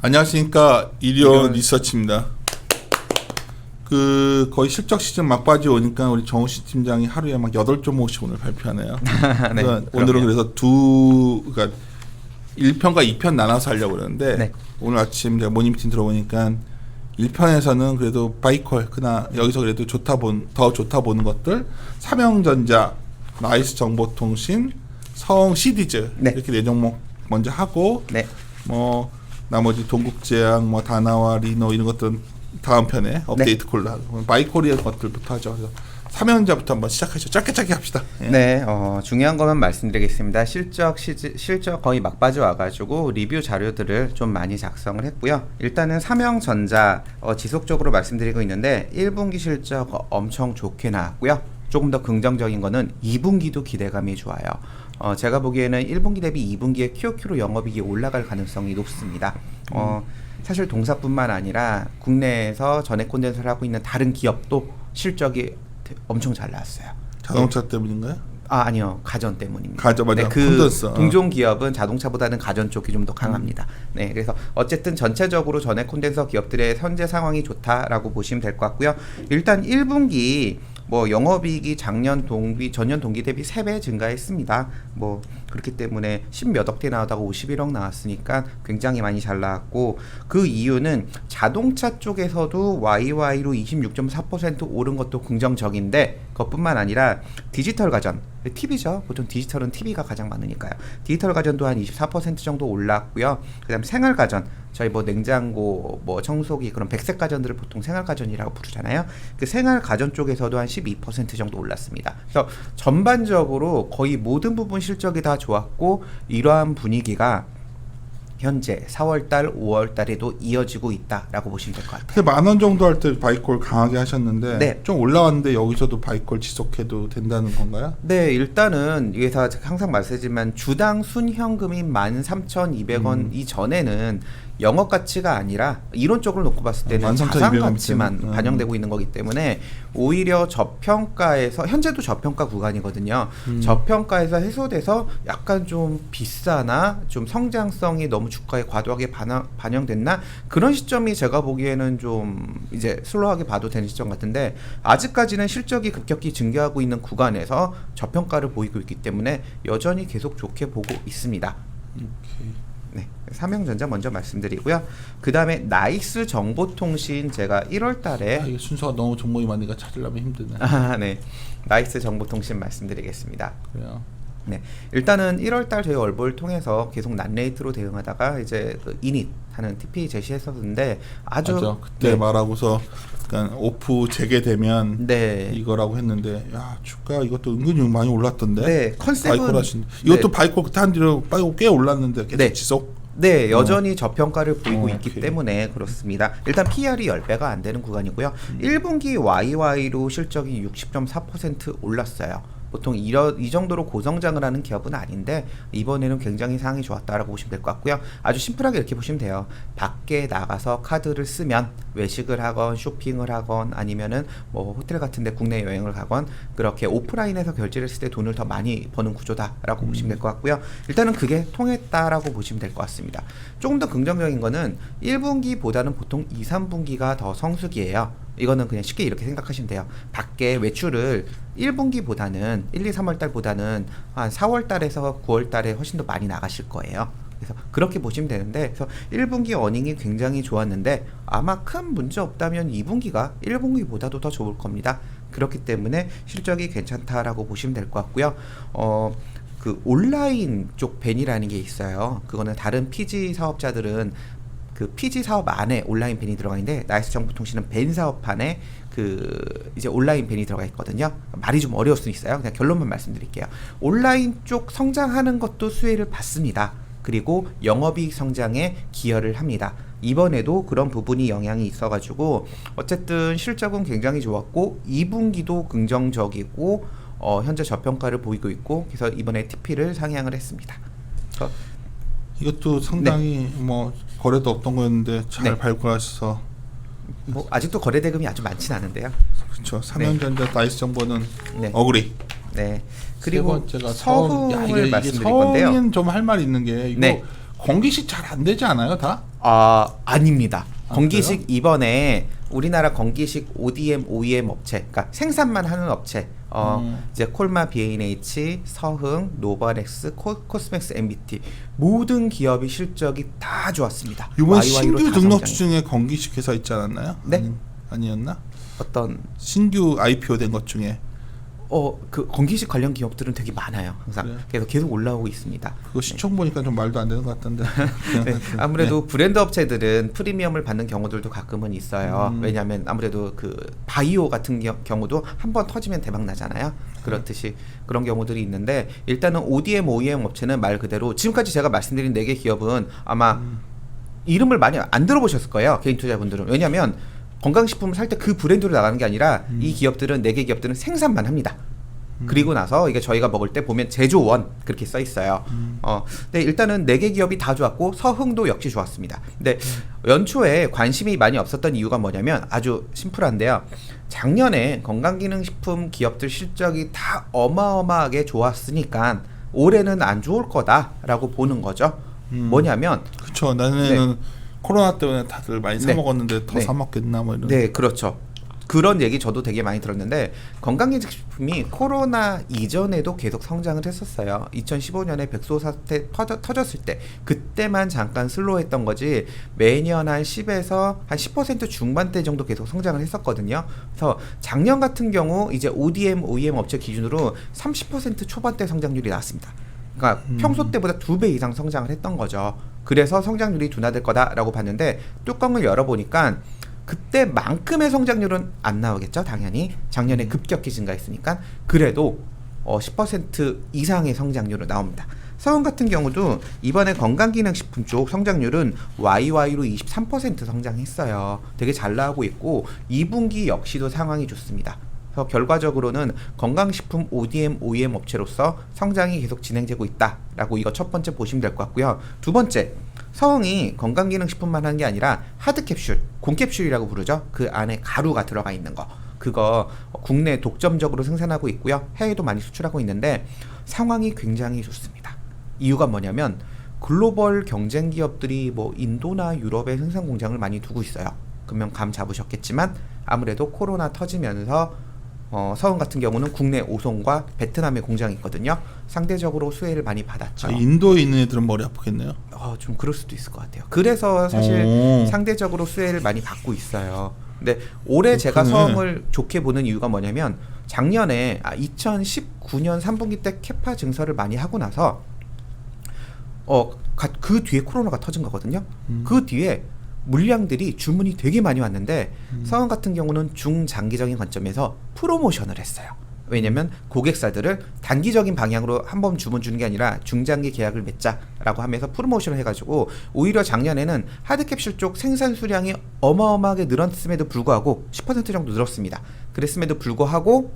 안녕하십니까. 일요 리서치입니다. 거의 실적 시즌 막바지 오니까 우리 정우씨 팀장이 하루에 막 8.5씩 오늘 발표하네요. 네, 오늘은 그래서 그러니까 1편과 2편 나눠서 하려고 그러는데 네. 오늘 아침 제가 모닝미팅 들어보니까 1편에서는 그래도 바이콜 그나 여기서 그래도 더 좋다 보는 것들 삼형전자, 나이스 정보통신, 성 시디즈 네. 이렇게 4종목 먼저 하고 네. 뭐 나머지 동국제약, 뭐 다나와, 리노 이런 것들은 다음 편에 업데이트 콜로 하고 바이콜리의 것들부터 하죠. 그래서 삼형전자부터 한번 시작하죠. 짧게 합시다. 예. 네, 중요한 것만 말씀드리겠습니다. 실적 거의 막바지 와가지고 리뷰 자료들을 좀 많이 작성을 했고요. 일단은 삼형전자 지속적으로 말씀드리고 있는데 1분기 실적 엄청 좋게 나왔고요. 조금 더 긍정적인 거는 2분기도 기대감이 좋아요. 제가 보기에는 1분기 대비 2분기에 QOQ로 영업이익이 올라갈 가능성이 높습니다. 사실 동사뿐만 아니라 국내에서 전액 콘덴서를 하고 있는 다른 기업도 실적이 엄청 잘 나왔어요. 자동차 때문인가요? 아니요. 가전 때문입니다. 가전 맞아. 네, 그 콘덴서. 동종 기업은 자동차보다는 가전 쪽이 좀 더 강합니다. 네, 그래서 어쨌든 전체적으로 전액 콘덴서 기업들의 현재 상황이 좋다라고 보시면 될 것 같고요. 일단 1분기 뭐 영업이익이 전년 동기 대비 3배 증가했습니다. 뭐 그렇기 때문에 10몇억 대 나오다가 51억 나왔으니까 굉장히 많이 잘 나왔고, 그 이유는 자동차 쪽에서도 YY로 26.4% 오른 것도 긍정적인데, 그것뿐만 아니라 디지털 가전, TV죠. 보통 디지털은 TV가 가장 많으니까요. 디지털 가전도 한 24% 정도 올랐고요. 그다음 생활 가전, 저희 뭐 냉장고, 뭐 청소기, 그런 백색 가전들을 보통 생활 가전이라고 부르잖아요. 그 생활 가전 쪽에서도 한 12% 정도 올랐습니다. 그래서 전반적으로 거의 모든 부분 실적이 다 좋았고, 이러한 분위기가 현재 4월달, 5월달에도 이어지고 있다라고 보시면 될 것 같아요. 10,000원 정도 할 때 바이콜 강하게 하셨는데 네. 좀 올라왔는데 여기서도 바이콜 지속해도 된다는 건가요? 네, 일단은 여기서 항상 말씀드리지만 주당 순현금이 13,200원 이전에는 영업 가치가 아니라 이론적으로 놓고 봤을 때는 13,200원 자산 가치만 때문에. 반영되고 있는 거기 때문에 오히려 저평가에서, 현재도 저평가 구간이거든요. 저평가에서 해소돼서 약간 좀 비싸나 좀 성장성이 너무 주가에 과도하게 반영됐나, 그런 시점이 제가 보기에는 좀 이제 슬로우하게 봐도 되는 시점 같은데, 아직까지는 실적이 급격히 증가하고 있는 구간에서 저평가를 보이고 있기 때문에 여전히 계속 좋게 보고 있습니다. 네, 삼형전자 먼저 말씀드리고요. 그 다음에 나이스 정보통신, 제가 1월달에 이게 순서가 너무 종목이 많으니까 찾으려면 힘드네. 네, 나이스 정보통신 말씀드리겠습니다. 그래요. 네, 일단은 1월달 저희 얼보를 통해서 계속 난레이트로 대응하다가 이제 그 이닛 하는 TP 제시했었는데 아주 맞아. 그때 말하고서 약간 오프 재개되면 네. 이거라고 했는데, 야 주가 이것도 은근히 많이 올랐던데. 네, 컨셉은 바이콜 하신 이것도 네. 바이콜 그때 한 뒤로 바이콜 꽤 올랐는데 계속 네. 지속. 네, 여전히 저평가를 보이고 있기 오케이. 때문에 그렇습니다. 일단 PR이 10배가 안 되는 구간이고요. 1분기 YY로 실적이 60.4% 올랐어요. 보통 이 정도로 고성장을 하는 기업은 아닌데 이번에는 굉장히 상황이 좋았다라고 보시면 될 것 같고요. 아주 심플하게 이렇게 보시면 돼요. 밖에 나가서 카드를 쓰면 외식을 하건 쇼핑을 하건 아니면은 뭐 호텔 같은 데 국내 여행을 가건 그렇게 오프라인에서 결제를 했을 때 돈을 더 많이 버는 구조다라고 보시면 될 것 같고요. 일단은 그게 통했다라고 보시면 될 것 같습니다. 조금 더 긍정적인 거는 1분기보다는 보통 2, 3분기가 더 성수기예요. 이거는 그냥 쉽게 이렇게 생각하시면 돼요. 밖에 외출을 1분기보다는 1, 2, 3월 달보다는 한 4월 달에서 9월 달에 훨씬 더 많이 나가실 거예요. 그래서 그렇게 보시면 되는데, 그래서 1분기 어닝이 굉장히 좋았는데 아마 큰 문제 없다면 2분기가 1분기보다도 더 좋을 겁니다. 그렇기 때문에 실적이 괜찮다라고 보시면 될 것 같고요. 그 온라인 쪽 벤이라는 게 있어요. 그거는 다른 PG 사업자들은 그 PG 사업 안에 온라인 벤이 들어가 있는데, 나이스 정보통신은 벤 사업 안에 그 이제 온라인 벤이 들어가 있거든요. 말이 좀 어려울 수 있어요. 그냥 결론만 말씀드릴게요. 온라인 쪽 성장하는 것도 수혜를 받습니다. 그리고 영업이익 성장에 기여를 합니다. 이번에도 그런 부분이 영향이 있어가지고 어쨌든 실적은 굉장히 좋았고 2분기도 긍정적이고 현재 저평가를 보이고 있고, 그래서 이번에 TP를 상향을 했습니다. 그래서 이것도 상당히 뭐 거래도 없던 거였는데 잘 네. 발굴하셔서 뭐 아직도 거래 대금이 아주 많진 않은데요. 그렇죠. 삼형전자 나이스 정보는 네. 어그리. 네. 세 그리고 번째가 서흥을 이게 말씀드릴 건데요. 서흥은 좀 할 말 있는 게 이거 네. 공기식 잘 안 되지 않아요, 다? 아닙니다. 아, 건기식 이번에 우리나라 건기식 ODM, OEM 업체, 그러니까 생산만 하는 업체, 이제 콜마, B&H, 서흥, 노바렉스, 코스맥스, MBT 모든 기업의 실적이 다 좋았습니다. 이번 YY로 신규 다 등록주 성장해요. 중에 건기식 회사 있지 않았나요? 네. 아니었나? 어떤 신규 IPO 된 것 중에 그 건기식 관련 기업들은 되게 많아요. 항상 그래요? 그래서 계속 올라오고 있습니다. 그거 시총 보니까 좀 말도 안 되는 것 같던데. 네, 아무래도 브랜드 업체들은 프리미엄을 받는 경우들도 가끔은 있어요. 왜냐하면 아무래도 그 바이오 같은 경우도 한번 터지면 대박 나잖아요. 그렇듯이 그런 경우들이 있는데 일단은 ODM, OEM 업체는 말 그대로 지금까지 제가 말씀드린 4개 기업은 아마 이름을 많이 안 들어보셨을 거예요. 개인 투자분들은. 왜냐하면 건강식품을 살 때 그 브랜드로 나가는 게 아니라 이 기업들은 4개 기업들은 생산만 합니다. 그리고 나서 이게 저희가 먹을 때 보면 제조원 그렇게 써 있어요. 근데 일단은 4개 기업이 다 좋았고 서흥도 역시 좋았습니다. 근데 연초에 관심이 많이 없었던 이유가 뭐냐면 아주 심플한데요. 작년에 건강기능식품 기업들 실적이 다 어마어마하게 좋았으니까 올해는 안 좋을 거다라고 보는 거죠. 뭐냐면 그쵸. 나는 코로나 때문에 다들 많이 사 네. 먹었는데 더 네. 사 먹겠나 뭐 이런. 네, 그렇죠. 그런 얘기 저도 되게 많이 들었는데 건강기능식품이 코로나 이전에도 계속 성장을 했었어요. 2015년에 백소 사태 터졌을 때 그때만 잠깐 슬로우했던 거지 매년 한 10에서 한 10% 중반대 정도 계속 성장을 했었거든요. 그래서 작년 같은 경우 이제 ODM, OEM 업체 기준으로 30% 초반대 성장률이 나왔습니다. 그러니까 평소 때보다 2배 이상 성장을 했던 거죠. 그래서 성장률이 둔화될 거다라고 봤는데 뚜껑을 열어보니까 그때만큼의 성장률은 안 나오겠죠. 당연히 작년에 급격히 증가했으니까 그래도 10% 이상의 성장률은 나옵니다. 서훈 같은 경우도 이번에 건강기능식품 쪽 성장률은 YY로 23% 성장했어요. 되게 잘 나오고 있고 2분기 역시도 상황이 좋습니다. 그래서 결과적으로는 건강식품 ODM, OEM 업체로서 성장이 계속 진행되고 있다라고 이거 첫 번째 보시면 될 것 같고요. 두 번째, 서흥이 건강기능식품만 하는 게 아니라 하드캡슐, 공캡슐이라고 부르죠. 그 안에 가루가 들어가 있는 거. 그거 국내 독점적으로 생산하고 있고요. 해외도 많이 수출하고 있는데 상황이 굉장히 좋습니다. 이유가 뭐냐면 글로벌 경쟁 기업들이 뭐 인도나 유럽에 생산 공장을 많이 두고 있어요. 그러면 감 잡으셨겠지만 아무래도 코로나 터지면서 서흥 같은 경우는 국내 오송과 베트남에 공장이 있거든요. 상대적으로 수혜를 많이 받았죠. 인도에 있는 애들은 머리 아프겠네요. 좀 그럴 수도 있을 것 같아요. 그래서 사실 오. 상대적으로 수혜를 많이 받고 있어요. 근데 올해 제가 그렇구나. 서흥을 좋게 보는 이유가 뭐냐면 작년에 2019년 3분기 때 캐파 증설을 많이 하고 나서 그 뒤에 코로나가 터진 거거든요. 그 뒤에 물량들이 주문이 되게 많이 왔는데 서흥 같은 경우는 중장기적인 관점에서 프로모션을 했어요. 왜냐면 고객사들을 단기적인 방향으로 한번 주문 주는 게 아니라 중장기 계약을 맺자라고 하면서 프로모션을 해가지고 오히려 작년에는 하드캡슐 쪽 생산 수량이 어마어마하게 늘었음에도 불구하고 10% 정도 늘었습니다. 그랬음에도 불구하고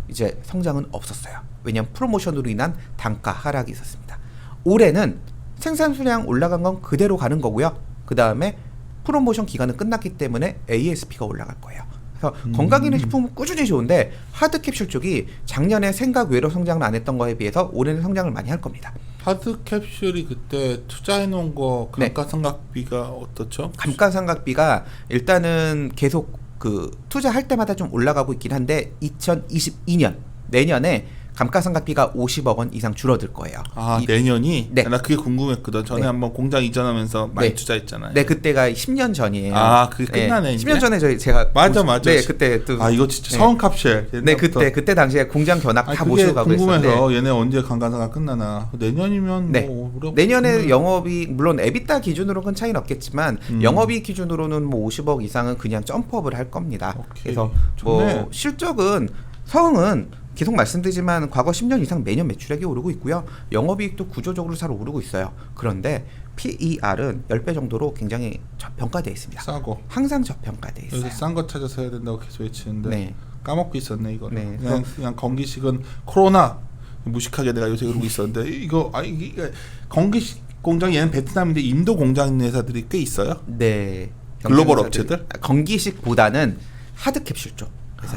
이제 성장은 없었어요. 왜냐면 프로모션으로 인한 단가 하락이 있었습니다. 올해는 생산 수량 올라간 건 그대로 가는 거고요. 그 다음에 프로모션 기간은 끝났기 때문에 ASP가 올라갈 거예요. 그래서 건강기능식품은 꾸준히 좋은데 하드캡슐 쪽이 작년에 생각 외로 성장을 안 했던 거에 비해서 올해는 성장을 많이 할 겁니다. 하드캡슐이 그때 투자해 놓은 거 네. 감가상각비가 어떻죠? 감가상각비가 일단은 계속 그 투자할 때마다 좀 올라가고 있긴 한데 2022년 내년에 감가상각비가 50억 원 이상 줄어들 거예요. 내년이? 네. 나 그게 궁금했거든. 전에 네. 한번 공장 이전하면서 많이 네. 투자했잖아요. 네, 그때가 10년 전이에요. 그게 끝나네. 이제? 10년 전에 제가 맞아. 네, 그때 또 이거 진짜 네. 서흥캡슐. 네, 그때 당시에 공장 견학 다 그게 모시고 가고 궁금해서 있었는데 얘네 언제 감가상각 끝나나. 내년이면 네. 뭐 내년에 영업이익 물론 에비타 기준으로는 큰 차이는 없겠지만 음. 영업이익 기준으로는 뭐 50억 이상은 그냥 점프업을 할 겁니다. 오케이. 그래서 좋네. 뭐 실적은 서흥은 계속 말씀드리지만 과거 10년 이상 매년 매출액이 오르고 있고요. 영업이익도 구조적으로 잘 오르고 있어요. 그런데 PER은 10배 정도로 굉장히 저평가되어 있습니다. 싸고. 항상 저평가되어 있어요. 여기서 싼 거 찾아서 해야 된다고 계속 외치는데 네. 까먹고 있었네 이거. 네, 그냥 건기식은 코로나 무식하게 내가 요새 그러고 있었는데 이게 건기식 공장 얘는 베트남인데 인도 공장 있는 회사들이 꽤 있어요. 네. 글로벌 경쟁사들이- 업체들? 건기식보다는 하드캡슐 쪽. 그래서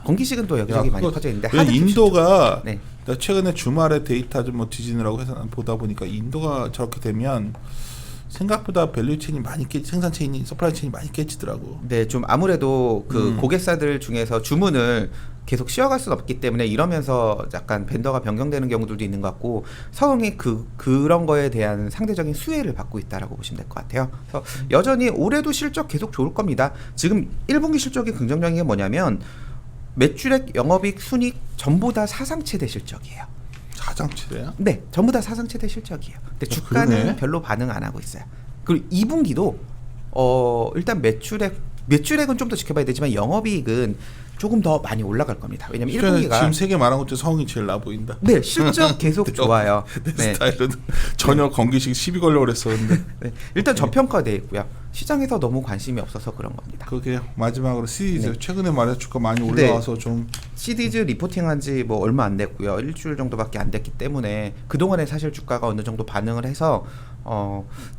건기식은 또 여기저기 많이 퍼져 있는데 왜 하드캡슐 인도가 네. 나 최근에 주말에 데이터 좀 뭐 뒤지느라고 해서 보다 보니까 인도가 저렇게 되면 생각보다 밸류 체인이 많이 생산 체인이 서플라이 체인이 많이 깨지더라고. 네, 좀 아무래도 그 고객사들 중에서 주문을 계속 쉬어갈 수는 없기 때문에 이러면서 약간 벤더가 변경되는 경우들도 있는 것 같고 서흥이 그런 거에 대한 상대적인 수혜를 받고 있다라고 보시면 될 것 같아요. 그래서 여전히 올해도 실적 계속 좋을 겁니다. 지금 1분기 실적이 긍정적인 게 뭐냐면 매출액, 영업이익, 순이익 전부 다 사상 최대 실적이에요. 사장치래요? 네, 전부 다 사상 최대 실적이에요. 근데 주가는 그러네. 별로 반응 안 하고 있어요. 그리고 2분기도 일단 매출액은 좀 더 지켜봐야 되지만 영업이익은 조금 더 많이 올라갈 겁니다. 왜냐면 1분기가 지금 세 개 말한 것 중에 성이 제일 나 보인다. 네, 실적 계속 좋아요. 내 네. 스타일은 전혀 건기식 시비 걸려고 그랬었는데 네. 일단 저평가돼 있고요. 시장에서 너무 관심이 없어서 그런 겁니다. 그게 마지막으로 시리즈 네. 최근에 말해 주가 많이 올라와서 좀 시디즈 리포팅한 지 뭐 얼마 안 됐고요. 일주일 정도밖에 안 됐기 때문에 그동안에 사실 주가가 어느 정도 반응을 해서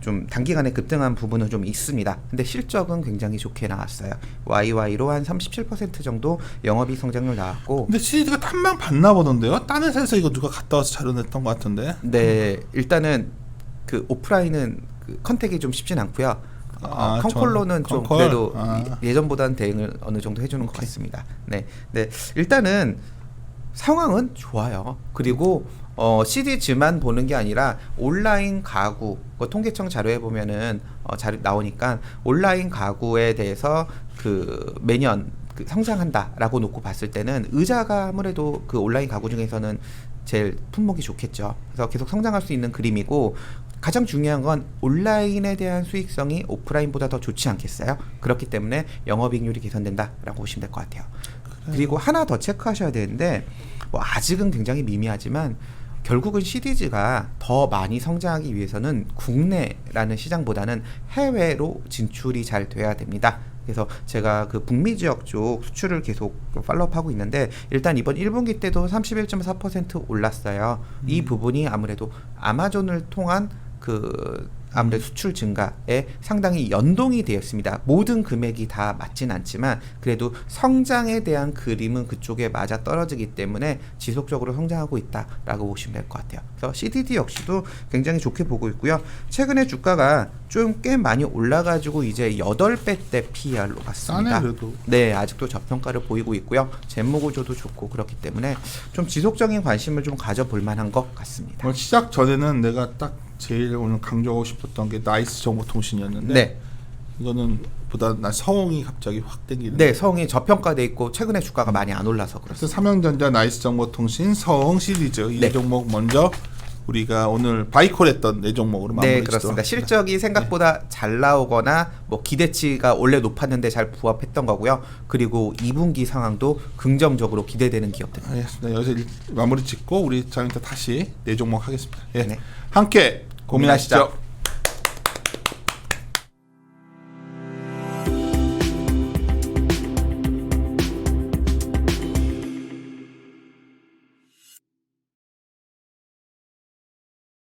좀 단기간에 급등한 부분은 좀 있습니다. 근데 실적은 굉장히 좋게 나왔어요. YY로 한 37% 정도 영업이익 성장률 나왔고 근데 시리즈가 탐만 봤나 보던데요? 딴 회사에서 이거 누가 갔다 와서 자료냈던 것 같은데. 네, 일단은 그 오프라인은 그 컨택이 좀 쉽진 않고요. 아, 컨콜로는 좀 컨콜? 그래도 아. 예전보다는 대응을 어느 정도 해주는 것 같습니다. 네, 일단은 상황은 좋아요. 그리고 시리즈만 보는 게 아니라 온라인 가구 통계청 자료에 보면은 자료 나오니까 온라인 가구에 대해서 그 매년 그 성장한다라고 놓고 봤을 때는 의자가 아무래도 그 온라인 가구 중에서는 제일 품목이 좋겠죠. 그래서 계속 성장할 수 있는 그림이고 가장 중요한 건 온라인에 대한 수익성이 오프라인보다 더 좋지 않겠어요? 그렇기 때문에 영업이익률이 개선된다라고 보시면 될 것 같아요. 그리고 하나 더 체크하셔야 되는데 뭐 아직은 굉장히 미미하지만 결국은 시리즈가 더 많이 성장하기 위해서는 국내라는 시장보다는 해외로 진출이 잘 돼야 됩니다. 그래서 제가 그 북미 지역 쪽 수출을 계속 팔로우하고 있는데 일단 이번 1분기 때도 31.4% 올랐어요. 이 부분이 아무래도 아마존을 통한 그 아무래도 수출 증가에 상당히 연동이 되어 있습니다. 모든 금액이 다 맞진 않지만 그래도 성장에 대한 그림은 그쪽에 맞아 떨어지기 때문에 지속적으로 성장하고 있다라고 보시면 될 것 같아요. 그래서 CDD 역시도 굉장히 좋게 보고 있고요. 최근에 주가가 좀 꽤 많이 올라가지고 이제 8배대 PER로 갔습니다. 싸네 그래도. 네, 아직도 저평가를 보이고 있고요. 재무 구조도 좋고 그렇기 때문에 좀 지속적인 관심을 좀 가져볼 만한 것 같습니다. 오늘 시작 전에는 내가 딱 제일 오늘 강조하고 싶었던 게 나이스 정보통신이었는데 네. 이거는 보다 난 서홍이 갑자기 확 땡기는. 네, 성이 저평가돼 있고 최근에 주가가 많이 안 올라서 그래서 그렇습니다. 삼성전자, 나이스 정보통신, 서홍 시리즈 이 네. 종목 먼저 우리가 오늘 바이콜했던 네 종목으로 마무리 네, 짓도록 그렇습니다. 하겠습니다. 실적이 생각보다 잘 나오거나 뭐 기대치가 원래 높았는데 잘 부합했던 거고요. 그리고 2분기 상황도 긍정적으로 기대되는 기업들. 알겠습니다. 여기서 마무리 짓고 우리 자 이따 다시 네 종목 하겠습니다. 예. 네. 함께 고민하시죠.